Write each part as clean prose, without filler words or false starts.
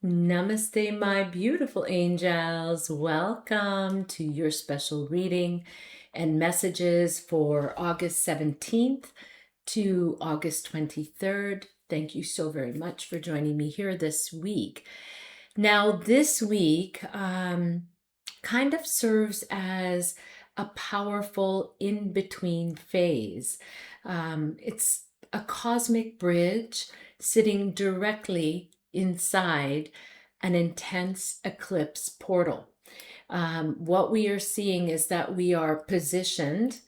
Namaste, my beautiful angels. Welcome to your special reading and messages for August 17th to August 23rd. Thank you so very much for joining me here this week. Now, this week kind of serves as a powerful in-between phase. It's a cosmic bridge sitting directly inside an intense eclipse portal. What we are seeing is that we are positioned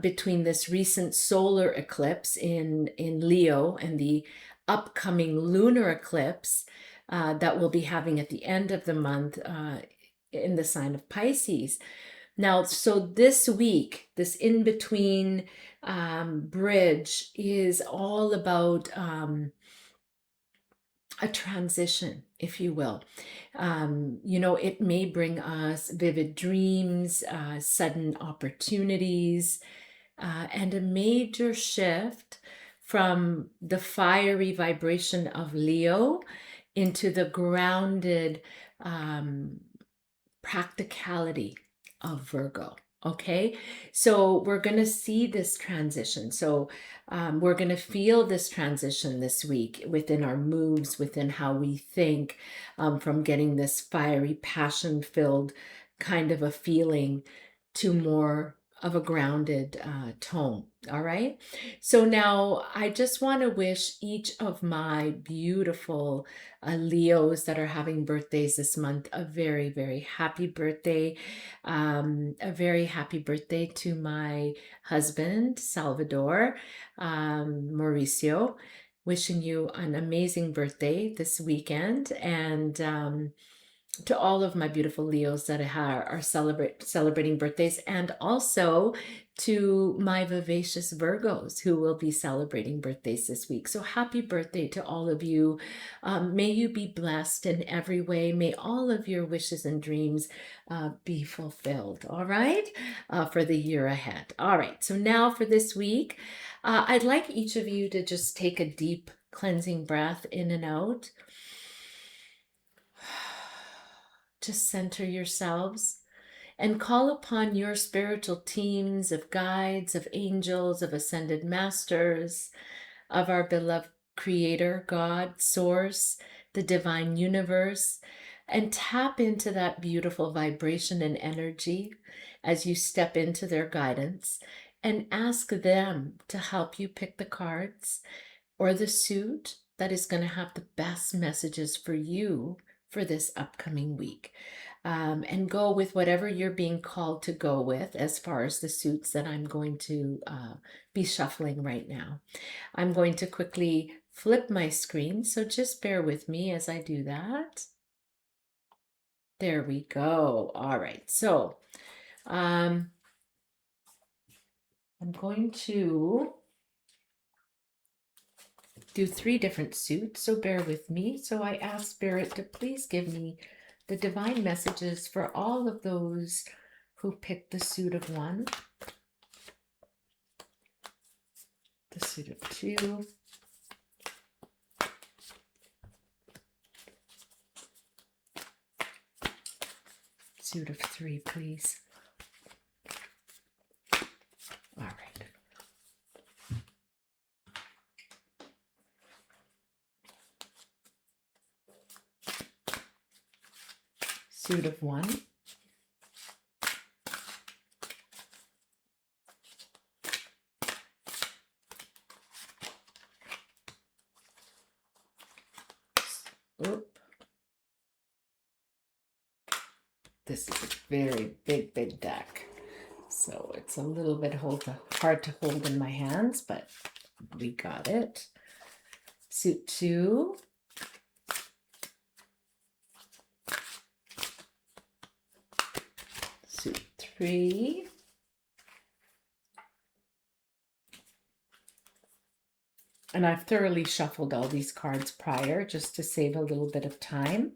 between this recent solar eclipse in Leo and the upcoming lunar eclipse that we'll be having at the end of the month in the sign of Pisces. Now, so this week, this in-between bridge is all about a transition, if you will. It may bring us vivid dreams, sudden opportunities, and a major shift from the fiery vibration of Leo into the grounded practicality of Virgo. Okay, so we're going to see this transition. So we're going to feel this transition this week within our moves, within how we think, from getting this fiery, passion-filled kind of a feeling to more of a grounded tone. All right. So now I just want to wish each of my beautiful Leos that are having birthdays this month a very, very happy birthday. A very happy birthday to my husband, Salvador, Mauricio. Wishing you an amazing birthday this weekend, and to all of my beautiful Leos that are celebrating birthdays, and also to my vivacious Virgos who will be celebrating birthdays this week. So happy birthday to all of you. May you be blessed in every way. May all of your wishes and dreams be fulfilled, all right, for the year ahead. All right, so now for this week, I'd like each of you to just take a deep cleansing breath in and out. Just center yourselves and call upon your spiritual teams of guides, of angels, of ascended masters, of our beloved Creator, God, Source, the divine universe, and tap into that beautiful vibration and energy as you step into their guidance, and ask them to help you pick the cards or the suit that is going to have the best messages for you for this upcoming week. And go with whatever you're being called to go with as far as the suits that I'm going to be shuffling right now. I'm going to quickly flip my screen, so just bear with me as I do that. There we go. All right, so I'm going to do 3 different suits, so bear with me. So I ask Spirit to please give me the divine messages for all of those who picked the suit of 1, the suit of 2, suit of 3, please. All right. Suit of 1. Oop. This is a very big deck, so it's a little bit hard to hold in my hands, but we got it. Suit 2. Suit 3. And I've thoroughly shuffled all these cards prior just to save a little bit of time.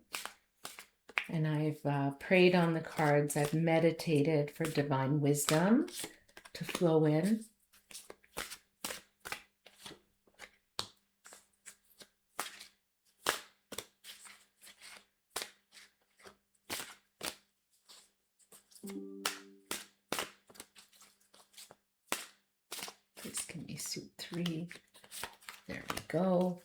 And I've prayed on the cards. I've meditated for divine wisdom to flow in. me suit 3. There we go.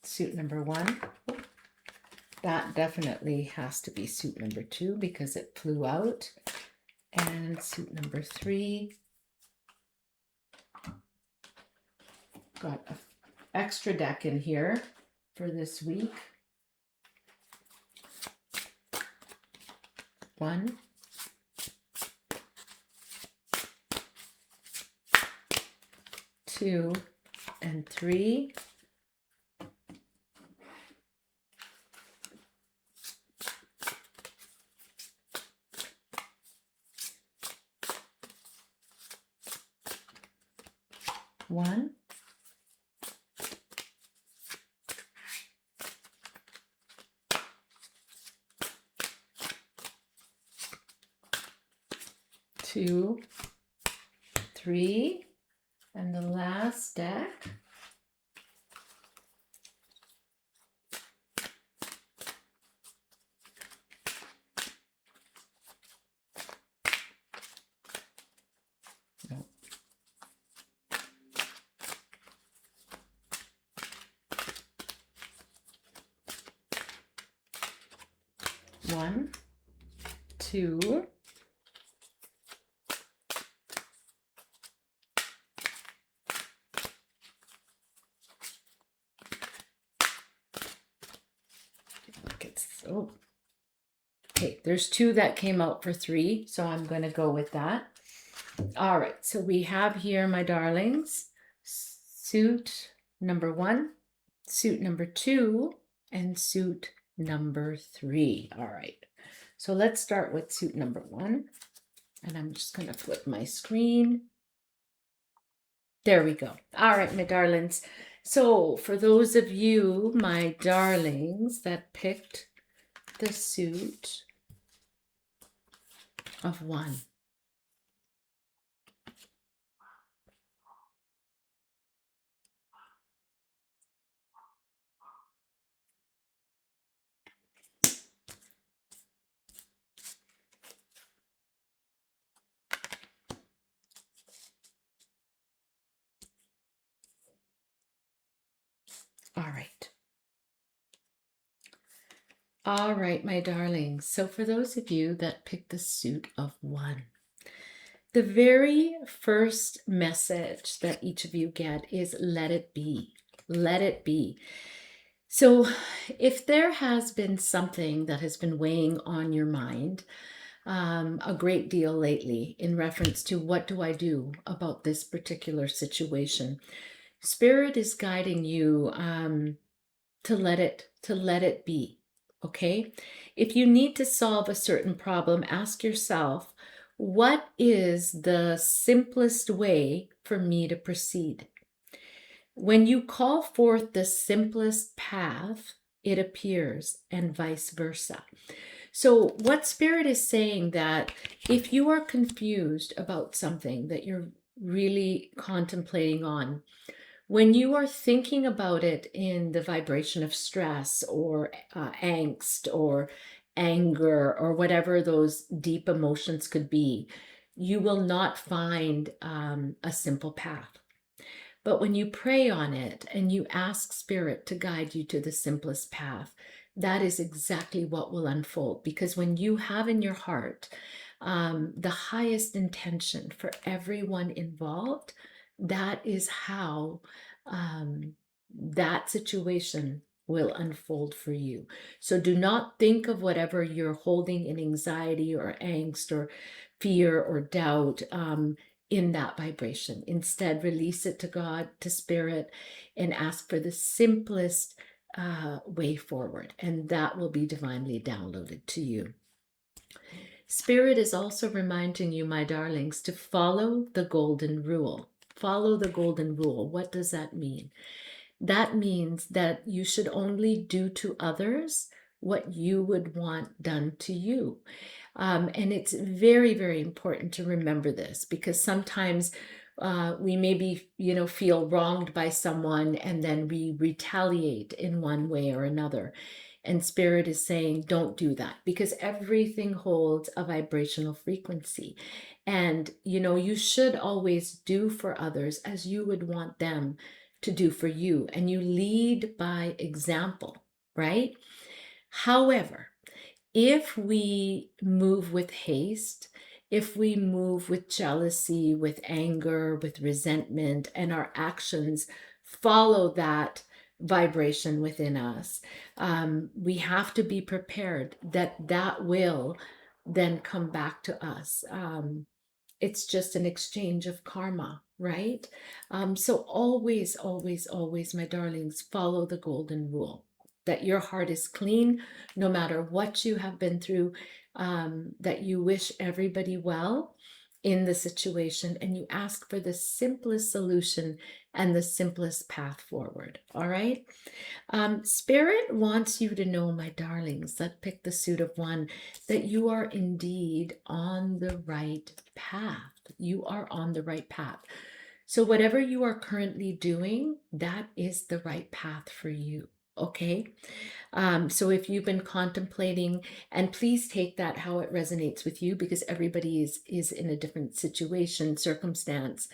Suit number 1. That definitely has to be suit number 2 because it flew out. And suit number 3. Got an extra deck in here for this week. 1, 2, and 3. One, two, 3, and the last deck. No. 1, 2, okay, there's 2 that came out for 3, so I'm going to go with that. All right, so we have here, my darlings, suit number 1, suit number 2, and suit number 3. All right, so let's start with suit number 1, and I'm just going to flip my screen. There we go. All right, my darlings. So for those of you, my darlings, that picked the suit of 1. All right. All right, my darlings. So for those of you that picked the suit of 1, the very first message that each of you get is let it be. Let it be. So if there has been something that has been weighing on your mind a great deal lately in reference to what do I do about this particular situation, Spirit is guiding you to let it be. Okay? If you need to solve a certain problem, ask yourself, what is the simplest way for me to proceed? When you call forth the simplest path, it appears, and vice versa. So what Spirit is saying that if you are confused about something that you're really contemplating on, when you are thinking about it in the vibration of stress or angst or anger or whatever those deep emotions could be, you will not find a simple path. But when you pray on it and you ask Spirit to guide you to the simplest path, that is exactly what will unfold. Because when you have in your heart the highest intention for everyone involved, that is how that situation will unfold for you. So do not think of whatever you're holding in anxiety or angst or fear or doubt in that vibration. Instead, release it to God, to Spirit, and ask for the simplest way forward, and that will be divinely downloaded to you. Spirit is also reminding you, my darlings, to follow the golden rule. Follow the golden rule. What does that mean? That means that you should only do to others what you would want done to you. And it's very, very important to remember this, because sometimes We maybe, feel wronged by someone and then we retaliate in one way or another. And Spirit is saying, don't do that, because everything holds a vibrational frequency. And, you should always do for others as you would want them to do for you. And you lead by example, right? However, if we move with haste, if we move with jealousy, with anger, with resentment, and our actions follow that vibration within us, we have to be prepared that that will then come back to us. It's just an exchange of karma, right? So always, always, always, my darlings, follow the golden rule that your heart is clean no matter what you have been through, that you wish everybody well in the situation, and you ask for the simplest solution and the simplest path forward. All right. Spirit wants you to know, my darlings, that pick the suit of one, that you are indeed on the right path. You are on the right path. So whatever you are currently doing, that is the right path for you. Okay. So if you've been contemplating, and please take that how it resonates with you, because everybody is in a different situation, circumstance,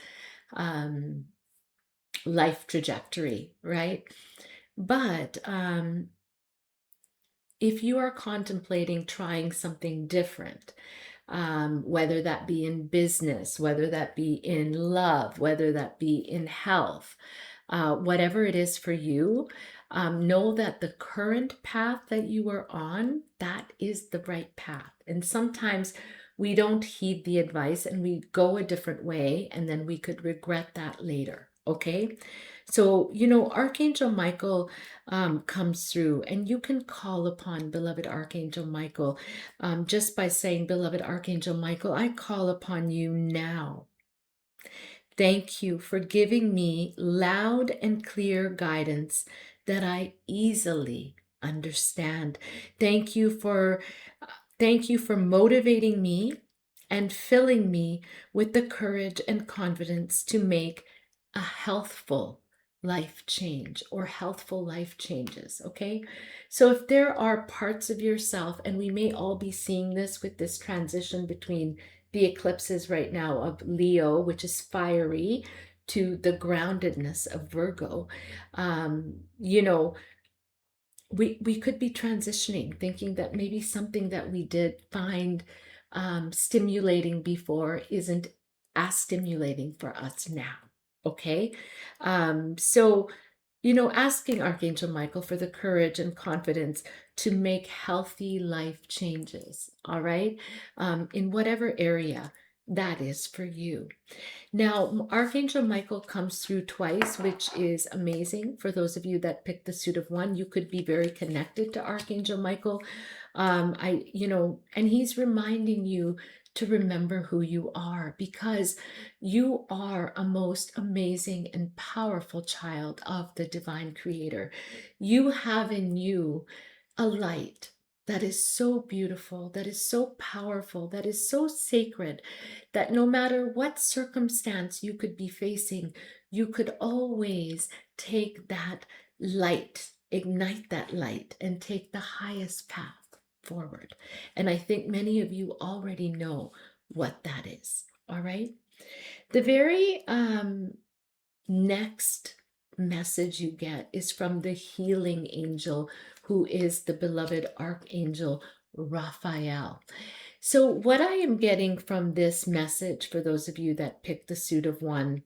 life trajectory, right? But if you are contemplating trying something different, whether that be in business, whether that be in love, whether that be in health, whatever it is for you, know that the current path that you are on, that is the right path. And sometimes we don't heed the advice and we go a different way, and then we could regret that later. Okay. So, Archangel Michael comes through, and you can call upon beloved Archangel Michael just by saying, beloved Archangel Michael, I call upon you now. Thank you for giving me loud and clear guidance that I easily understand. Thank you for motivating me and filling me with the courage and confidence to make a healthful life change or healthful life changes. Okay. So if there are parts of yourself, and we may all be seeing this with this transition between the eclipses right now of Leo, which is fiery, to the groundedness of Virgo, we could be transitioning, thinking that maybe something that we did find stimulating before isn't as stimulating for us now. Okay. So, asking Archangel Michael for the courage and confidence to make healthy life changes. All right. In whatever area that is for you. Now, Archangel Michael comes through twice, which is amazing. For those of you that picked the suit of one, you could be very connected to Archangel Michael. And he's reminding you to remember who you are, because you are a most amazing and powerful child of the divine creator. You have in you a light that is so beautiful, that is so powerful, that is so sacred, that no matter what circumstance you could be facing, you could always take that light, ignite that light, and take the highest path forward. And I think many of you already know what that is. All right. The very next message you get is from the healing angel, who is the beloved Archangel Raphael. So what I am getting from this message, for those of you that picked the suit of one,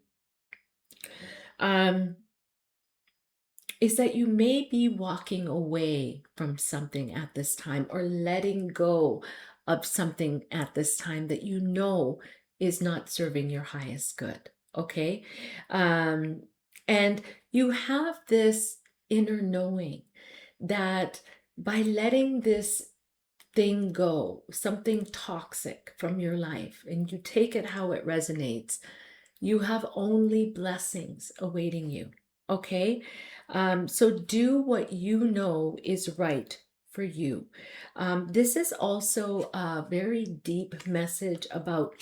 is that you may be walking away from something at this time, or letting go of something at this time that you know is not serving your highest good. Okay. And you have this inner knowing that by letting this thing go, something toxic from your life, and you take it how it resonates, you have only blessings awaiting you. Okay. So do what you know is right for you. This is also a very deep message about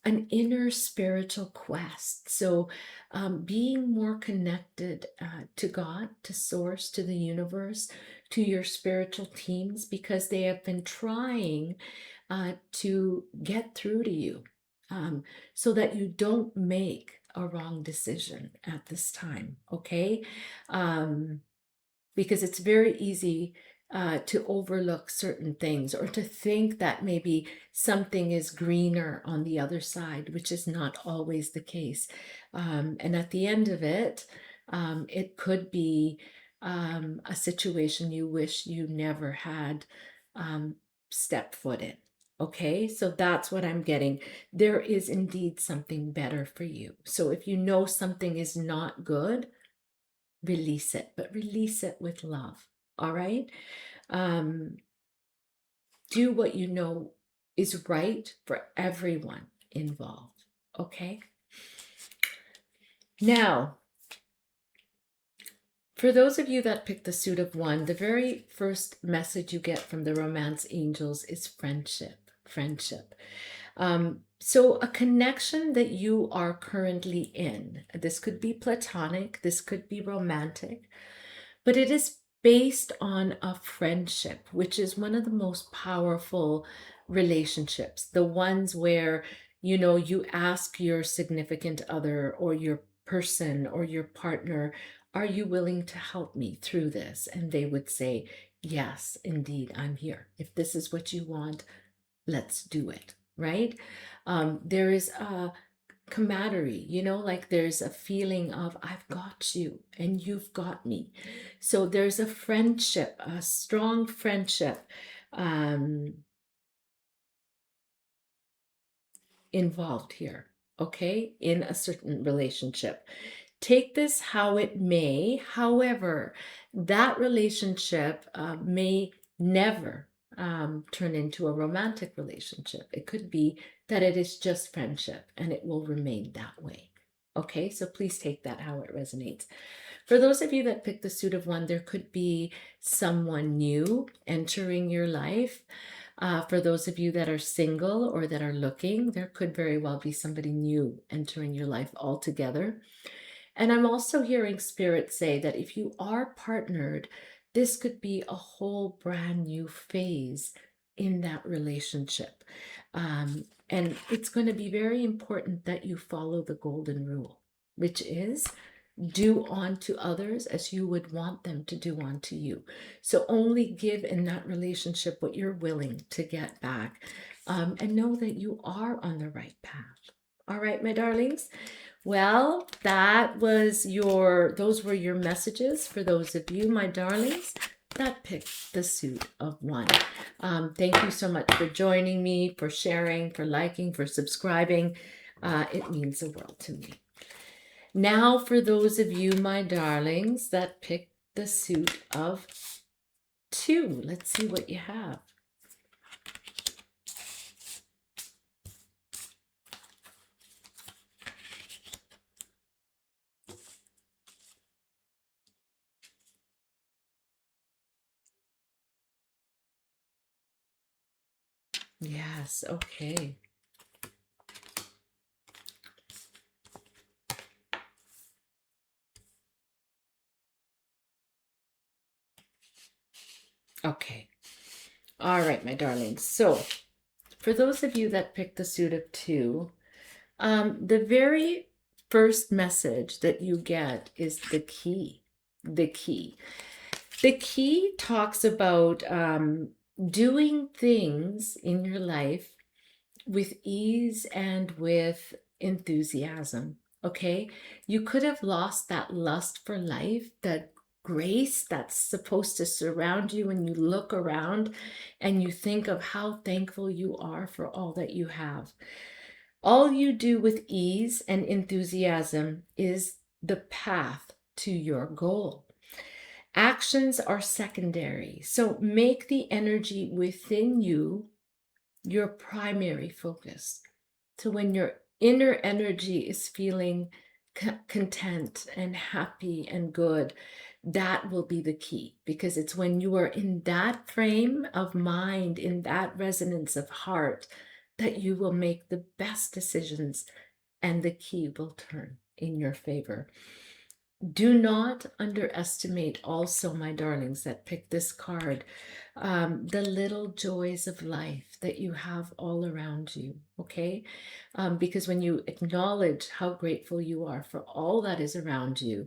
an inner spiritual quest. So being more connected to God, to Source, to the universe, to your spiritual teams, because they have been trying to get through to you so that you don't make a wrong decision at this time, okay? Because it's very easy to overlook certain things or to think that maybe something is greener on the other side, which is not always the case. And at the end of it, it could be a situation you wish you never had stepped foot in. Okay, so that's what I'm getting. There is indeed something better for you. So if you know something is not good, release it, but release it with love. All right. Um, do what you know is right for everyone involved. Okay. Now, for those of you that picked the suit of one, the very first message you get from the romance angels is friendship. Friendship. So a connection that you are currently in, this could be platonic, this could be romantic, but it is based on a friendship, which is one of the most powerful relationships. The ones where, you ask your significant other or your person or your partner, are you willing to help me through this? And they would say, yes, indeed, I'm here. If this is what you want, let's do it, right? There is a camaraderie, like there's a feeling of I've got you and you've got me. So there's a friendship, a strong friendship um, involved here, okay, in a certain relationship. Take this how it may. However, that relationship may never turn into a romantic relationship. It could be that it is just friendship and it will remain that way. Okay, so please take that how it resonates. For those of you that picked the suit of one, there could be someone new entering your life. For those of you that are single or that are looking, there could very well be somebody new entering your life altogether. And I'm also hearing Spirit say that if you are partnered, this could be a whole brand new phase in that relationship. And it's going to be very important that you follow the golden rule, which is do unto others as you would want them to do unto you. So only give in that relationship what you're willing to get back, and know that you are on the right path. All right, my darlings. Well, those were your messages for those of you, my darlings, that picked the suit of one. Thank you so much for joining me, for sharing, for liking, for subscribing. It means the world to me. Now, for those of you, my darlings, that picked the suit of two, let's see what you have. Yes, okay. Okay. All right, my darlings. So, for those of you that picked the suit of two, the very first message that you get is the key. The key. The key talks about doing things in your life with ease and with enthusiasm. Okay, you could have lost that lust for life, that grace that's supposed to surround you when you look around and you think of how thankful you are for all that you have. All you do with ease and enthusiasm is the path to your goal. Actions are secondary, so make the energy within you your primary focus. So when your inner energy is feeling content and happy and good, that will be the key, because it's when you are in that frame of mind, in that resonance of heart, that you will make the best decisions and the key will turn in your favor. Do not underestimate also, my darlings that pick this card, the little joys of life that you have all around you, okay? Because when you acknowledge how grateful you are for all that is around you,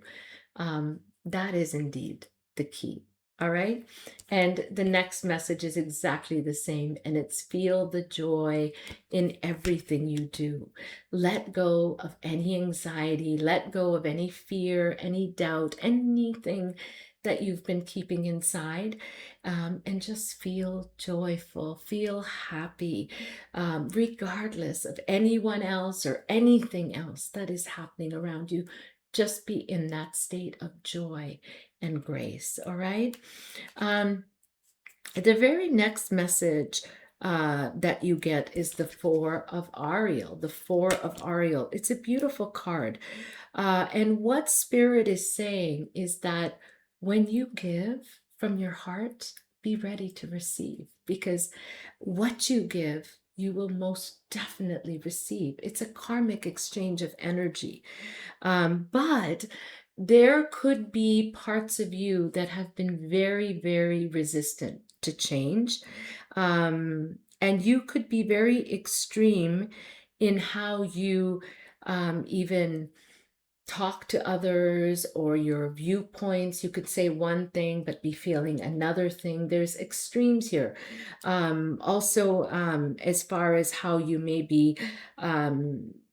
that is indeed the key. All right. And the next message is exactly the same. And it's feel the joy in everything you do. Let go of any anxiety, let go of any fear, any doubt, anything that you've been keeping inside, and just feel joyful, feel happy, regardless of anyone else or anything else that is happening around you. Just be in that state of joy and grace. All right. The very next message that you get is the Four of Ariel. The Four of Ariel. It's a beautiful card. And what Spirit is saying is that when you give from your heart, be ready to receive, because what you give, you will most definitely receive. It's a karmic exchange of energy. But there could be parts of you that have been very, very resistant to change. And you could be very extreme in how you even talk to others or your viewpoints. You could say one thing but be feeling another thing. There's extremes here. Also, as far as how you maybe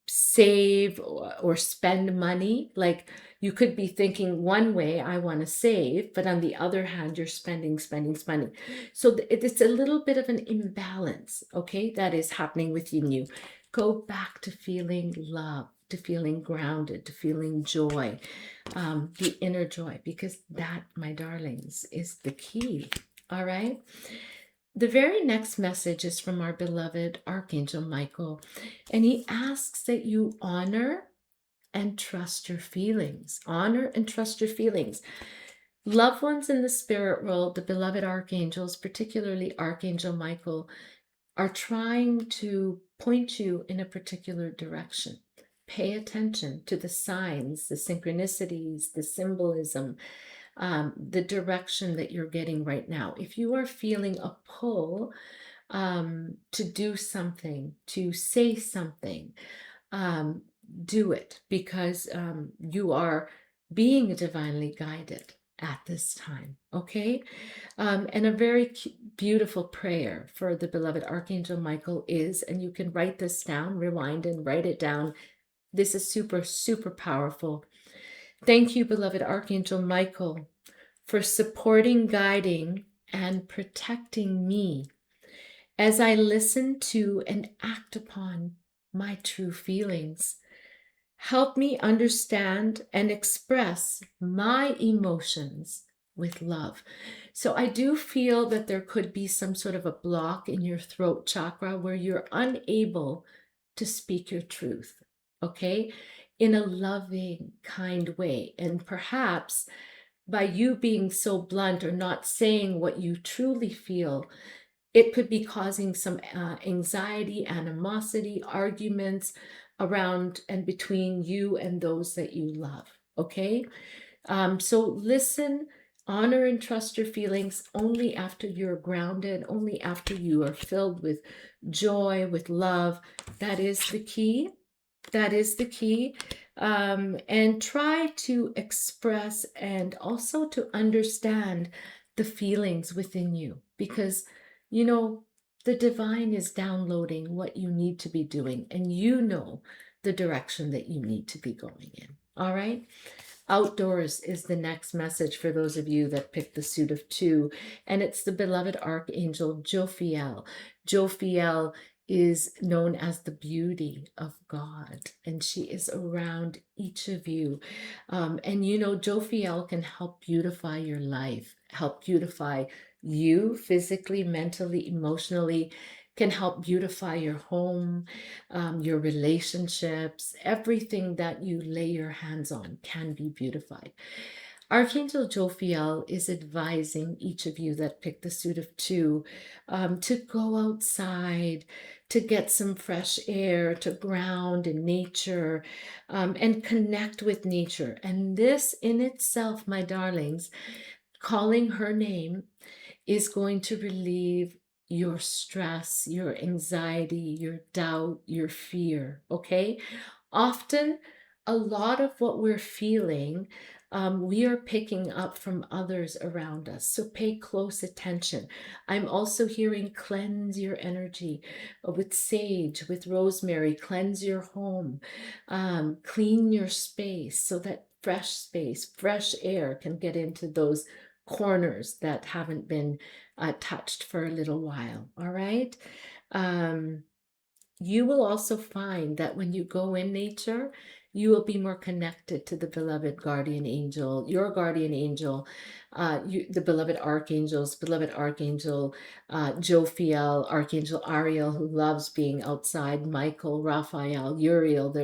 save or spend money, like you could be thinking one way, I want to save, but on the other hand, you're spending, spending, spending. So it's a little bit of an imbalance, okay, that is happening within you. Go back to feeling love, to feeling grounded, to feeling joy, the inner joy, because that, my darlings, is the key. All right. The very next message is from our beloved Archangel Michael, and he asks that you honor and trust your feelings. Honor and trust your feelings. Loved ones in the spirit world, the beloved archangels, particularly Archangel Michael, are trying to point you in a particular direction. Pay attention to the signs, the synchronicities, the symbolism, the direction that you're getting right now. If you are feeling a pull to do something, to say something, do it, because you are being divinely guided at this time, okay? And a very beautiful prayer for the beloved Archangel Michael is, and you can write this down, rewind and write it down. This is super, super powerful. Thank you, beloved Archangel Michael, for supporting, guiding, and protecting me as I listen to and act upon my true feelings. Help me understand and express my emotions with love. So I do feel that there could be some sort of a block in your throat chakra where you're unable to speak your truth, okay, in a loving, kind way. And perhaps by you being so blunt or not saying what you truly feel, it could be causing some anxiety, animosity, arguments around and between you and those that you love, okay? So listen, honor and trust your feelings only after you're grounded, only after you are filled with joy, with love. That is the key. That is the key. And try to express and also to understand the feelings within you, because, you know, the divine is downloading what you need to be doing, and you know the direction that you need to be going in. All right. Outdoors is the next message for those of you that picked the suit of two, and it's the beloved Archangel Jophiel. Jophiel is known as the beauty of God, and she is around each of you. And you know, Jophiel can help beautify your life, help beautify you physically, mentally, emotionally, can help beautify your home, your relationships. Everything that you lay your hands on can be beautified. Archangel Jophiel is advising each of you that picked the suit of 2 to go outside, to get some fresh air, to ground in nature, and connect with nature. And this in itself, my darlings, calling her name is going to relieve your stress, your anxiety, your doubt, your fear, okay? Often, a lot of what we're feeling, we are picking up from others around us. So pay close attention. I'm also hearing cleanse your energy with sage, with rosemary, cleanse your home, clean your space so that fresh space, fresh air can get into those corners that haven't been touched for a little while. All right. You will also find that when you go in nature, you will be more connected to the beloved guardian angel, your guardian angel, the beloved archangel, Jophiel, Archangel Ariel, who loves being outside, Michael, Raphael, Uriel.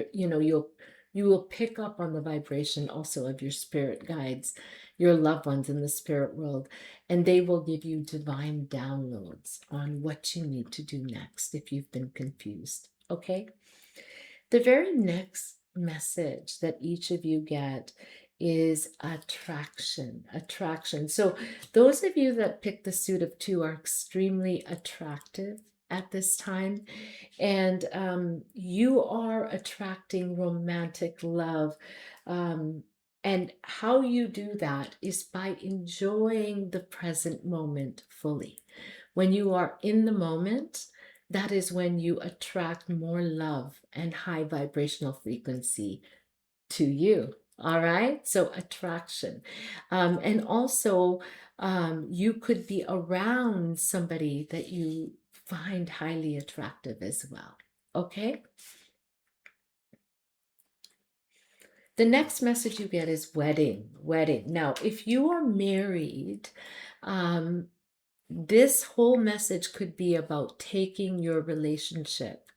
You will pick up on the vibration also of your spirit guides, your loved ones in the spirit world, and they will give you divine downloads on what you need to do next if you've been confused. Okay? The very next message that each of you get is attraction. Attraction. So, those of you that pick the suit of 2 are extremely attractive at this time, and you are attracting romantic love. And how you do that is by enjoying the present moment fully. When you are in the moment, that is when you attract more love and high vibrational frequency to you. All right. So attraction. And also, you could be around somebody that you find highly attractive as well. Okay. The next message you get is wedding. Wedding. Now, if you are married, this whole message could be about taking your relationship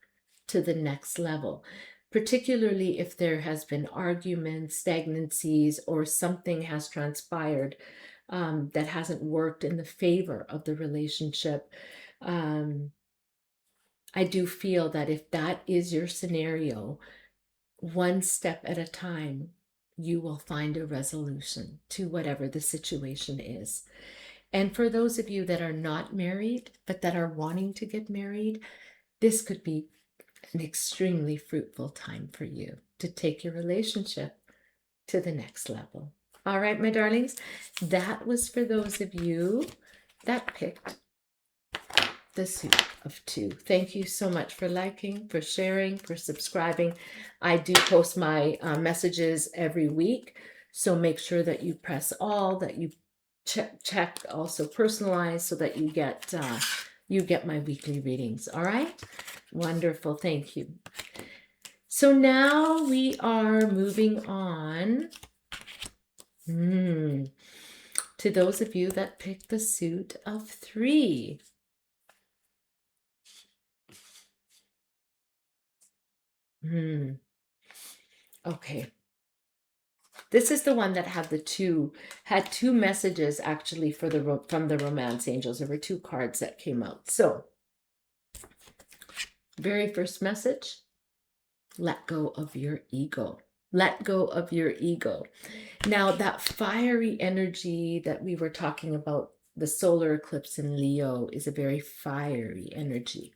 to the next level, particularly if there has been arguments, stagnancies, or something has transpired that hasn't worked in the favor of the relationship. I do feel that if that is your scenario, one step at a time, you will find a resolution to whatever the situation is. And for those of you that are not married, but that are wanting to get married, this could be an extremely fruitful time for you to take your relationship to the next level. All right, my darlings, that was for those of you that picked the suit of 2. Thank you so much for liking, for sharing, for subscribing. I do post my messages every week, so make sure that you press all, that you check also personalize, so that you get my weekly readings. All right, wonderful. Thank you. So now we are moving on to those of you that picked the suit of 3. Okay. This is the one that had had 2 messages actually from the romance angels. There were 2 cards that came out. So, very first message, let go of your ego. Let go of your ego. Now, that fiery energy that we were talking about, the solar eclipse in Leo, is a very fiery energy.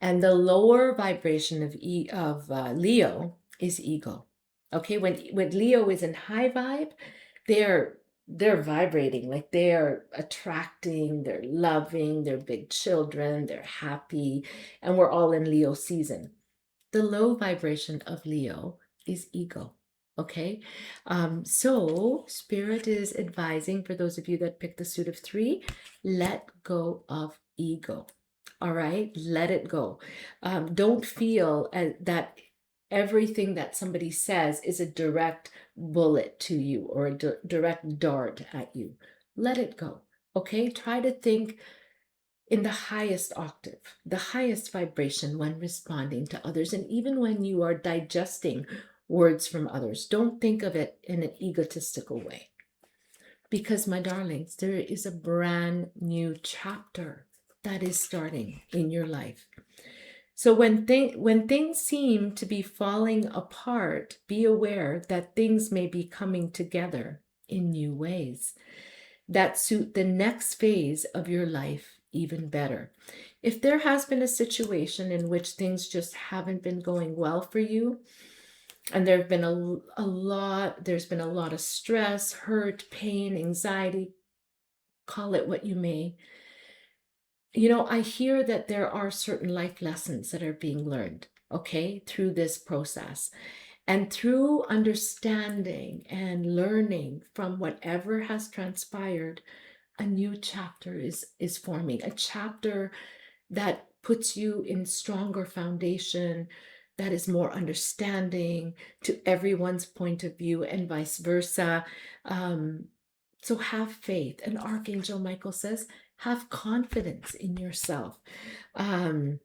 And the lower vibration of Leo is ego. Okay, when Leo is in high vibe, they're vibrating, like they're attracting, they're loving, they're big children, they're happy, and we're all in Leo season. The low vibration of Leo is ego. Okay, so Spirit is advising for those of you that picked the suit of 3, let go of ego. All right, let it go. Don't feel that everything that somebody says is a direct bullet to you or a direct dart at you. Let it go. Okay, try to think in the highest octave, the highest vibration when responding to others, and even when you are digesting words from others. Don't think of it in an egotistical way. Because, my darlings, there is a brand new chapter that is starting in your life. So when things seem to be falling apart, be aware that things may be coming together in new ways that suit the next phase of your life even better. If there has been a situation in which things just haven't been going well for you, and there's been a lot of stress, hurt, pain, anxiety, call it what you may. I hear that there are certain life lessons that are being learned, okay, through this process. And through understanding and learning from whatever has transpired, a new chapter is forming, a chapter that puts you in stronger foundation, that is more understanding to everyone's point of view and vice versa. So have faith. And Archangel Michael says, have confidence in yourself. And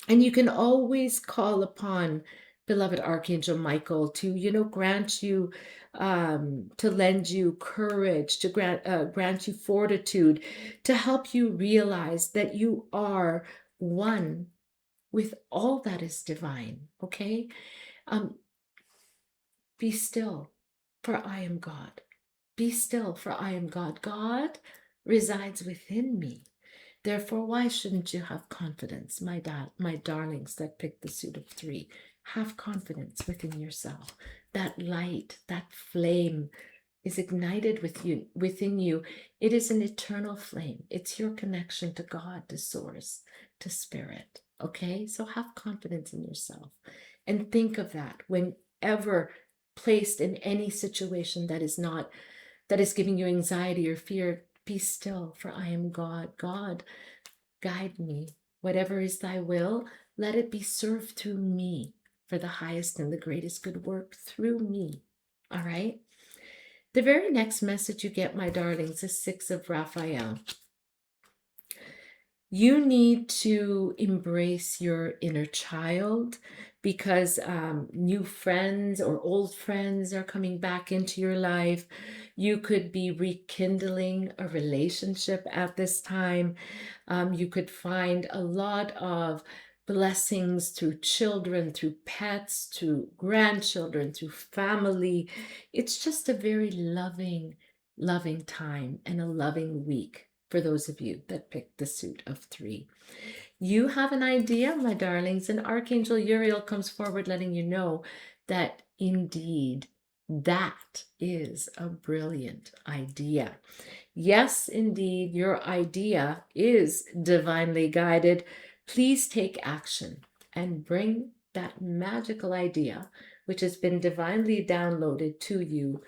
you can always call upon beloved Archangel Michael to, grant you, to lend you courage, to grant you fortitude, to help you realize that you are one with all that is divine. Okay? Be still, for I am God. Be still, for I am God. God resides within me. Therefore, why shouldn't you have confidence, my darlings that picked the suit of 3? Have confidence within yourself. That light, that flame is ignited within you. It is an eternal flame. It's your connection to God, to Source, to Spirit. Okay? So have confidence in yourself. And think of that whenever placed in any situation that is giving you anxiety or fear. Be still, for I am God. God, guide me. Whatever is thy will, let it be served through me for the highest and the greatest good work through me. All right? The very next message you get, my darlings, is 6 of Raphael. You need to embrace your inner child because new friends or old friends are coming back into your life. You could be rekindling a relationship at this time. You could find a lot of blessings through children, through pets, through grandchildren, through family. It's just a very loving, loving time and a loving week for those of you that picked the suit of 3. You have an idea, my darlings, and Archangel Uriel comes forward letting you know that indeed that is a brilliant idea. Yes, indeed, your idea is divinely guided. Please take action and bring that magical idea, which has been divinely downloaded to you,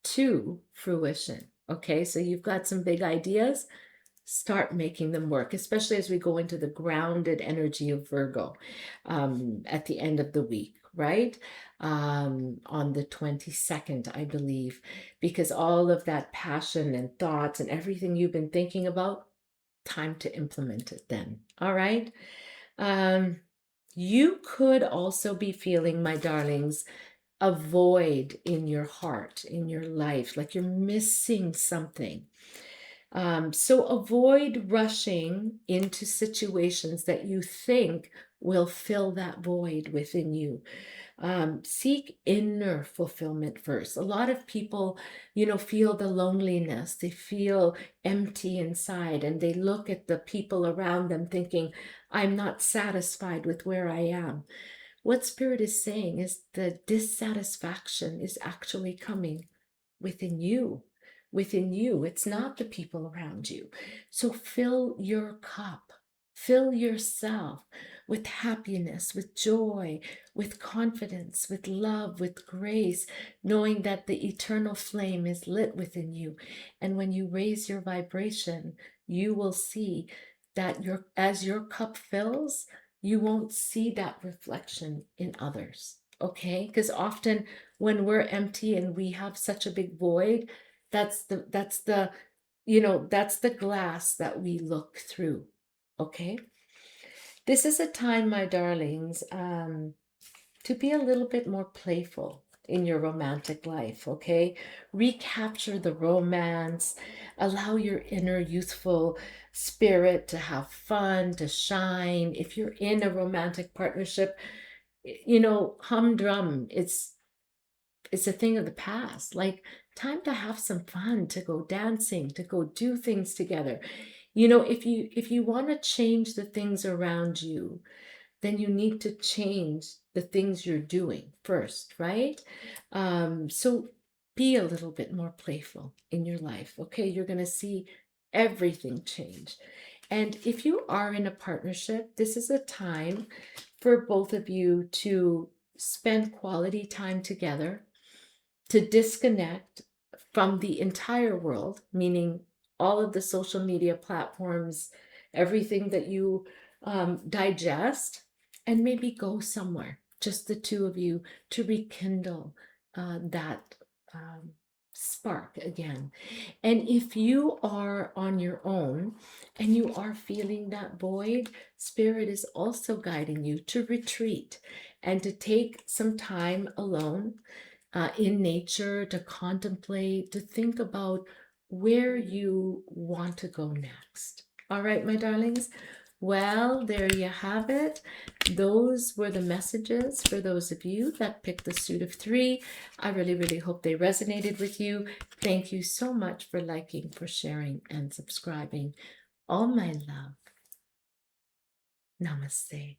to fruition. Okay, so you've got some big ideas. Start making them work, especially as we go into the grounded energy of Virgo at the end of the week, right? On the 22nd, I believe, because all of that passion and thoughts and everything you've been thinking about, time to implement it then. All right. You could also be feeling, my darlings, a void in your heart, in your life, like you're missing something. So avoid rushing into situations that you think will fill that void within you. Seek inner fulfillment first. A lot of people, feel the loneliness. They feel empty inside and they look at the people around them thinking, I'm not satisfied with where I am. What Spirit is saying is the dissatisfaction is actually coming within you. Within you. It's not the people around you. So fill your cup. Fill yourself with happiness, with joy, with confidence, with love, with grace, knowing that the eternal flame is lit within you. And when you raise your vibration, you will see that as your cup fills, you won't see that reflection in others. Okay? Because often when we're empty and we have such a big void, that's the glass that we look through. Okay? This is a time, my darlings, to be a little bit more playful in your romantic life, okay? Recapture the romance, allow your inner youthful spirit to have fun, to shine. If you're in a romantic partnership, you know, humdrum, it's a thing of the past. Like, time to have some fun, to go dancing, to go do things together. You know, if you want to change the things around you, then you need to change the things you're doing first, right? So be a little bit more playful in your life, okay? You're going to see everything change. And if you are in a partnership, this is a time for both of you to spend quality time together, to disconnect from the entire world, meaning all of the social media platforms, everything that you digest, and maybe go somewhere, just the two of you, to rekindle that um, spark again. And if you are on your own and you are feeling that void, Spirit is also guiding you to retreat and to take some time alone in nature, to contemplate, to think about where you want to go next. All right, my darlings. Well, there you have it. Those were the messages for those of you that picked the suit of three. I really, really hope they resonated with you. Thank you so much for liking, for sharing, and subscribing. All my love. Namaste.